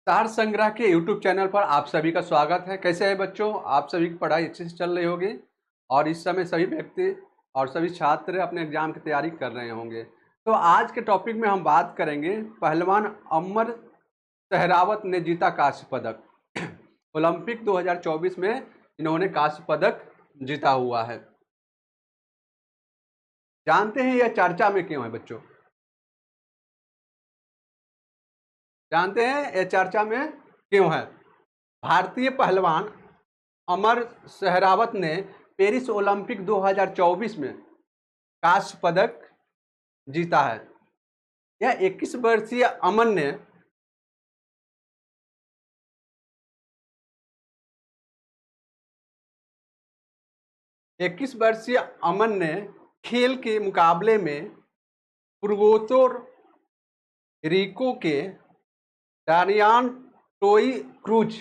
सार संग्रह के यूट्यूब चैनल पर आप सभी का स्वागत है। कैसे है बच्चों? आप सभी की पढ़ाई अच्छे से चल रही होगी और इस समय सभी व्यक्ति और सभी छात्र अपने एग्जाम की तैयारी कर रहे होंगे। तो आज के टॉपिक में हम बात करेंगे पहलवान अमर सहरावत ने जीता कांस्य पदक। ओलंपिक 2024 में इन्होंने कांस्य पदक जीता हुआ है। जानते हैं यह चर्चा में क्यों है बच्चों? जानते हैं यह चर्चा में क्यों है? भारतीय पहलवान अमर सहरावत ने पेरिस ओलंपिक 2024 में कांस्य पदक जीता है। यह 21 वर्षीय अमन ने खेल के मुकाबले में पुर्तोर रिको के डारियान टोई क्रूज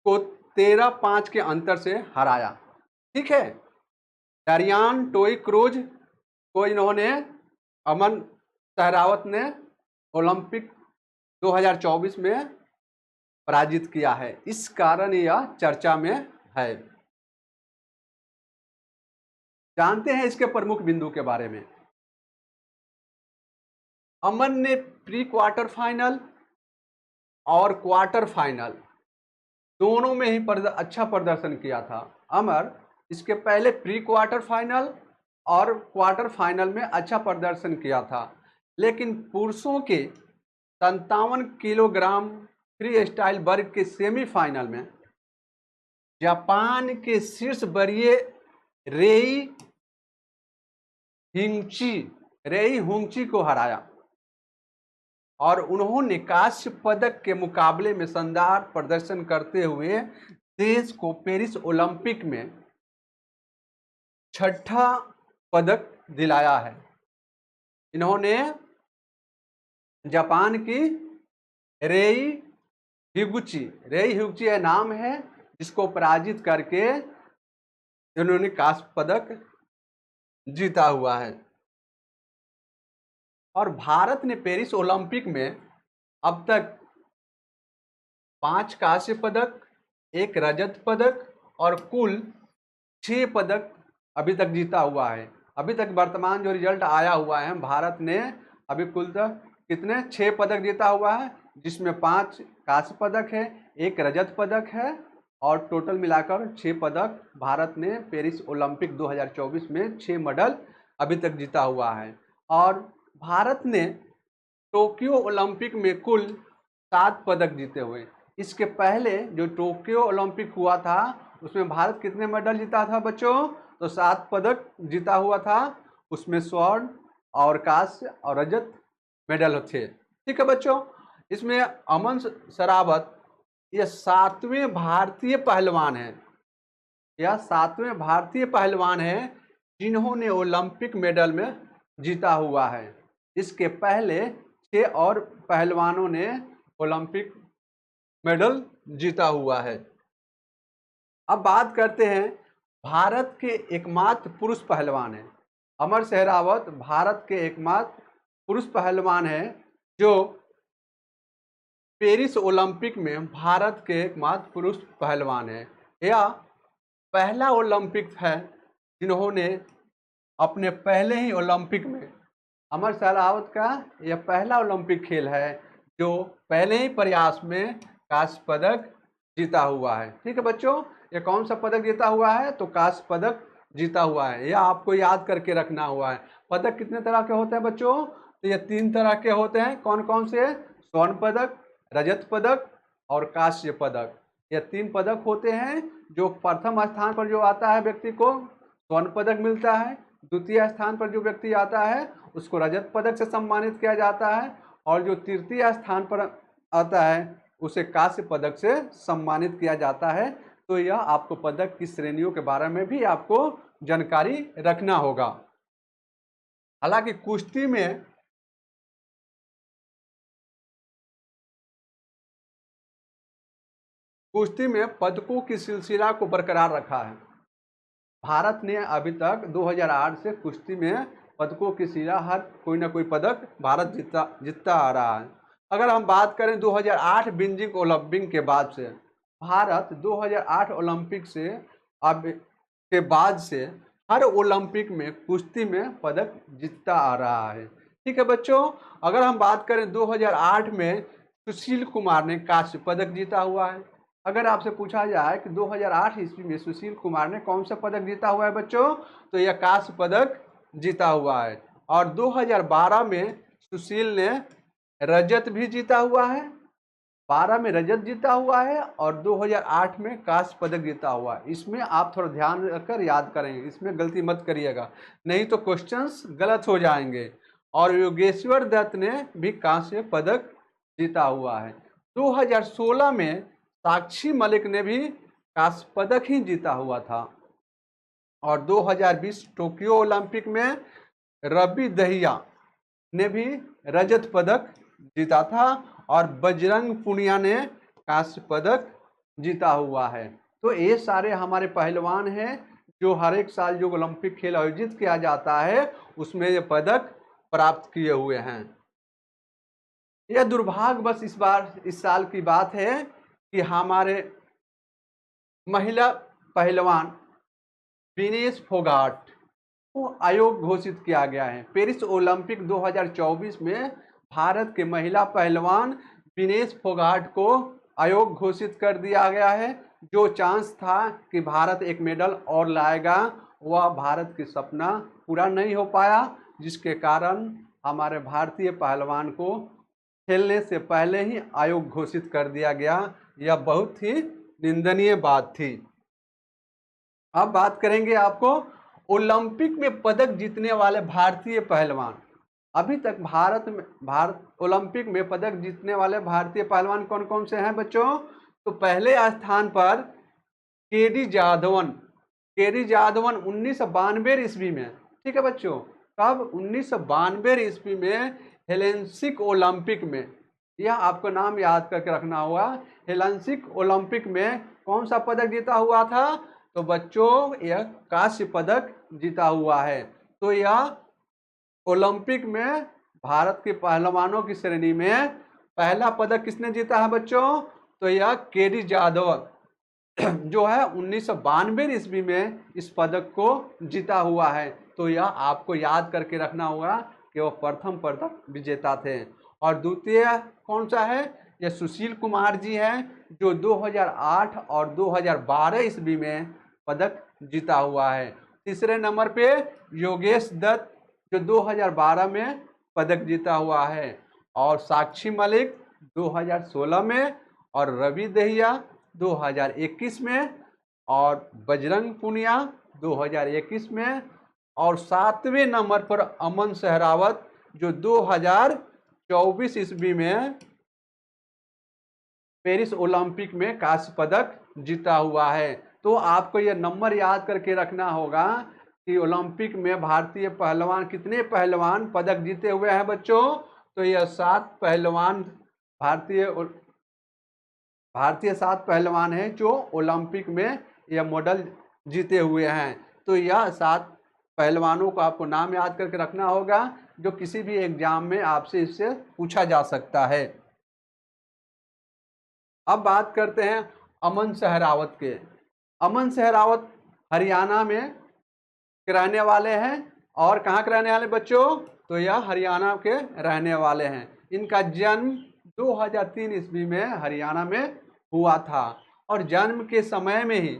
को 13-5 के अंतर से हराया। ठीक है, डारियान टोई क्रूज को इन्होंने अमन सहरावत ने ओलंपिक 2024 में पराजित किया है। इस कारण यह चर्चा में है। जानते हैं इसके प्रमुख बिंदु के बारे में। अमन ने प्री क्वार्टर फाइनल और क्वार्टर फाइनल दोनों में ही अच्छा प्रदर्शन किया था। अमर इसके पहले प्री क्वार्टर फाइनल और क्वार्टर फाइनल में अच्छा प्रदर्शन किया था, लेकिन पुरुषों के 57 किलोग्राम फ्री स्टाइल वर्ग के सेमीफाइनल में जापान के शीर्ष वरीय रेई हुंगची को हराया और उन्होंने कांस्य पदक के मुकाबले में शानदार प्रदर्शन करते हुए देश को पेरिस ओलंपिक में छठा पदक दिलाया है। इन्होंने जापान की रेई हुगची यह नाम है, जिसको पराजित करके इन्होंने कांस्य पदक जीता हुआ है। और भारत ने पेरिस ओलंपिक में अब तक 5 कांस्य पदक, 1 रजत पदक और कुल 6 पदक अभी तक जीता हुआ है। अभी तक वर्तमान जो रिजल्ट आया हुआ है, भारत ने अभी कुल तक कितने 6 पदक जीता हुआ है, जिसमें 5 कांस्य पदक है, 1 रजत पदक है और टोटल मिलाकर 6 पदक भारत ने पेरिस ओलंपिक 2024 में 6 मेडल अभी तक जीता हुआ है। और भारत ने टोक्यो ओलंपिक में कुल 7 पदक जीते हुए। इसके पहले जो टोक्यो ओलंपिक हुआ था उसमें भारत कितने मेडल जीता था बच्चों? तो 7 पदक जीता हुआ था। उसमें स्वर्ण और कांस्य और रजत मेडल थे। ठीक है बच्चों, इसमें अमन सरावत यह 7वें भारतीय पहलवान है। यह 7वें भारतीय पहलवान है जिन्होंने ओलंपिक मेडल में जीता हुआ है। इसके पहले 6 और पहलवानों ने ओलंपिक मेडल जीता हुआ है। अब बात करते हैं, भारत के एकमात्र पुरुष पहलवान है। अमर सहरावत भारत के एकमात्र पुरुष पहलवान है जो पेरिस ओलंपिक में भारत के एकमात्र पुरुष पहलवान है। यह पहला ओलंपिक है जिन्होंने अपने पहले ही ओलंपिक में, अमर सहरावत का यह पहला ओलंपिक खेल है जो पहले ही प्रयास में कांस्य पदक जीता हुआ है। ठीक है बच्चों, ये कौन सा पदक जीता हुआ है? तो कांस्य पदक जीता हुआ है। यह आपको याद करके रखना हुआ है। पदक कितने तरह के होते हैं बच्चों? तो ये 3 तरह के होते हैं। कौन कौन से? स्वर्ण पदक, रजत पदक और कांस्य पदक। ये 3 पदक होते हैं। जो प्रथम स्थान पर जो आता है व्यक्ति को स्वर्ण पदक मिलता है, द्वितीय स्थान पर जो व्यक्ति आता है उसको रजत पदक से सम्मानित किया जाता है और जो तृतीय स्थान पर आता है उसे कांस्य पदक से सम्मानित किया जाता है। तो यह आपको पदक की श्रेणियों के बारे में भी आपको जानकारी रखना होगा। हालांकि कुश्ती में पदकों की सिलसिला को बरकरार रखा है। भारत ने अभी तक 2008 से कुश्ती में पदकों की सिलसिला हर कोई ना कोई पदक भारत जीतता आ रहा है। अगर हम बात करें 2008 बीजिंग ओलंपिक के बाद से, भारत 2008 ओलंपिक से अब के बाद से हर ओलंपिक में कुश्ती में पदक जीतता आ रहा है। ठीक है बच्चों, अगर हम बात करें 2008 में सुशील कुमार ने कांस्य पदक जीता हुआ है। अगर आपसे पूछा जाए कि 2008 ईस्वी में सुशील कुमार ने कौन सा पदक जीता हुआ है बच्चों, तो यह कांस्य पदक जीता हुआ है। और 2012 में सुशील ने रजत भी जीता हुआ है, 12 में रजत जीता हुआ है और 2008 में कांस्य पदक जीता हुआ है। इसमें आप थोड़ा ध्यान रखकर याद करेंगे, इसमें गलती मत करिएगा, नहीं तो क्वेश्चंस गलत हो जाएंगे। और योगेश्वर दत्त ने भी कांस्य पदक जीता हुआ है। 2016 में साक्षी मलिक ने भी कांस्य पदक ही जीता हुआ था। और 2020 टोक्यो ओलंपिक में रवि दहिया ने भी रजत पदक जीता था और बजरंग पुनिया ने कांस्य पदक जीता हुआ है। तो ये सारे हमारे पहलवान हैं जो हर एक साल जो ओलंपिक खेल आयोजित किया जाता है उसमें ये पदक प्राप्त किए हुए हैं। यह दुर्भाग्य बस इस साल की बात है कि हमारे महिला पहलवान विनेश फोगाट को आयोग घोषित किया गया है। पेरिस ओलंपिक 2024 में भारत के महिला पहलवान विनेश फोगाट को आयोग घोषित कर दिया गया है। जो चांस था कि भारत एक मेडल और लाएगा, वह भारत की सपना पूरा नहीं हो पाया, जिसके कारण हमारे भारतीय पहलवान को खेलने से पहले ही आयोग घोषित कर दिया गया। यह बहुत ही निंदनीय बात थी। अब बात करेंगे आपको ओलंपिक में पदक जीतने वाले भारतीय पहलवान। अभी तक भारत ओलंपिक में पदक जीतने वाले भारतीय पहलवान कौन कौन से हैं बच्चों? तो पहले स्थान पर केडी जाधवन 1992 ईस्वी में। ठीक है बच्चों, कब? 1992 ईस्वी में हेलेंसिक ओलंपिक में। यह आपको नाम याद करके रखना होगा। हेलेंसिक ओलंपिक में कौन सा पदक जीता हुआ था? तो बच्चों यह कांस्य पदक जीता हुआ है। तो यह ओलंपिक में भारत के पहलवानों की श्रेणी में पहला पदक किसने जीता है बच्चों? तो यह केडी जाधव जो है 1992 ईस्वी में इस पदक को जीता हुआ है। तो यह आपको याद करके रखना होगा कि वह प्रथम पदक विजेता थे। और द्वितीय कौन सा है? यह सुशील कुमार जी हैं जो 2008 और 2012 ईस्वी में पदक जीता हुआ है। तीसरे नंबर पे योगेश दत्त जो 2012 में पदक जीता हुआ है। और साक्षी मलिक 2016 में और रवि दहिया 2021 में और बजरंग पुनिया 2021 में। और 7वें नंबर पर अमन सहरावत जो 2024 ईस्वी में पेरिस ओलंपिक में कांस्य पदक जीता हुआ है। तो आपको यह नंबर याद करके रखना होगा कि ओलंपिक में भारतीय पहलवान कितने पहलवान पदक जीते हुए हैं बच्चों? तो यह 7 पहलवान भारतीय 7 पहलवान हैं जो ओलंपिक में यह मेडल जीते हुए हैं। तो यह 7 पहलवानों को आपको नाम याद करके रखना होगा जो किसी भी एग्जाम में आपसे इससे पूछा जा सकता है। अब बात करते हैं अमन सहरावत के। अमन सहरावत हरियाणा में के रहने वाले हैं। और कहाँ के रहने वाले बच्चों? तो यह हरियाणा के रहने वाले हैं। इनका जन्म 2003 ईस्वी में हरियाणा में हुआ था। और जन्म के समय में ही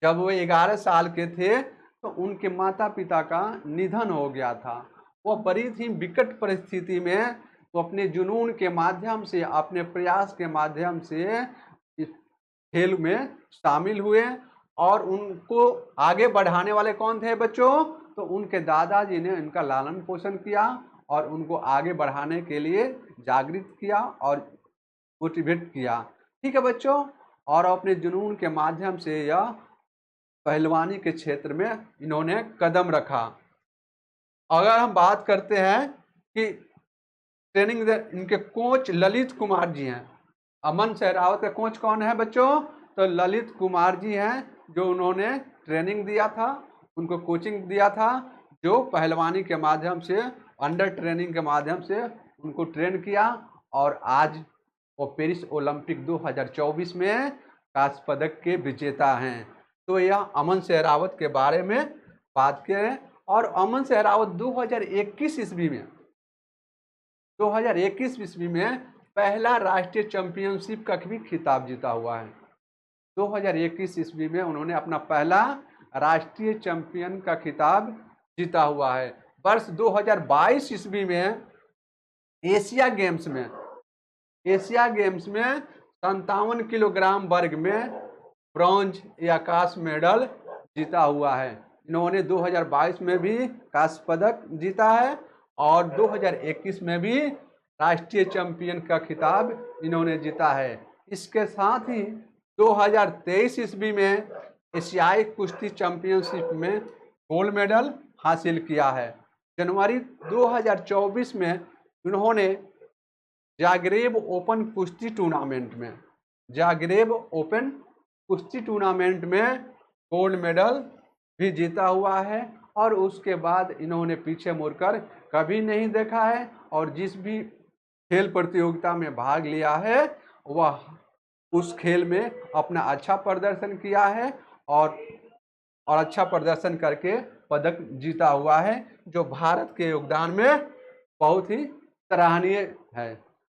जब वो 11 साल के थे तो उनके माता पिता का निधन हो गया था। वो बड़ी ही विकट परिस्थिति में वो अपने जुनून के माध्यम से, अपने प्रयास के माध्यम से इस खेल में शामिल हुए। और उनको आगे बढ़ाने वाले कौन थे बच्चों? तो उनके दादाजी ने उनका लालन पोषण किया और उनको आगे बढ़ाने के लिए जागृत किया और मोटिवेट किया। ठीक है बच्चों, और अपने जुनून के माध्यम से यह पहलवानी के क्षेत्र में इन्होंने कदम रखा। अगर हम बात करते हैं कि ट्रेनिंग इनके कोच ललित कुमार जी हैं। अमन सहरावत का कोच कौन है बच्चों? तो ललित कुमार जी हैं जो उन्होंने ट्रेनिंग दिया था, उनको कोचिंग दिया था, जो पहलवानी के माध्यम से, अंडर ट्रेनिंग के माध्यम से उनको ट्रेन किया और आज वो पेरिस ओलंपिक 2024 में कांस्य पदक के विजेता हैं। तो यह अमन सहरावत के बारे में बात करें। और अमन सहरावत 2021 ईस्वी में पहला राष्ट्रीय चैंपियनशिप का भी खिताब जीता हुआ है। 2021 ईस्वी में उन्होंने अपना पहला राष्ट्रीय चैंपियन का खिताब जीता हुआ है। वर्ष 2022 ईस्वी में एशिया गेम्स में 57 किलोग्राम वर्ग में ब्रॉन्ज या कांस्य मेडल जीता हुआ है। इन्होंने 2022 में भी कांस्य पदक जीता है और 2021 में भी राष्ट्रीय चैंपियन का खिताब इन्होंने जीता है। इसके साथ ही 2023 ईस्वी में एशियाई कुश्ती चैंपियनशिप में गोल्ड मेडल हासिल किया है। जनवरी 2024 में उन्होंने जागरेब ओपन कुश्ती टूर्नामेंट में गोल्ड मेडल भी जीता हुआ है। और उसके बाद इन्होंने पीछे मुड़कर कभी नहीं देखा है और जिस भी खेल प्रतियोगिता में भाग लिया है वह उस खेल में अपना अच्छा प्रदर्शन किया है और अच्छा प्रदर्शन करके पदक जीता हुआ है, जो भारत के योगदान में बहुत ही सराहनीय है।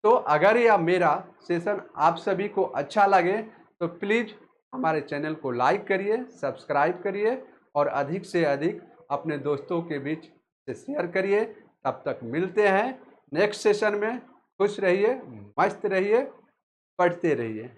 तो अगर यह मेरा सेशन आप सभी को अच्छा लगे तो प्लीज़ हमारे चैनल को लाइक करिए, सब्सक्राइब करिए और अधिक से अधिक अपने दोस्तों के बीच से शेयर करिए। तब तक मिलते हैं नेक्स्ट सेशन में। खुश रहिए, मस्त रहिए, पढ़ते रहिए।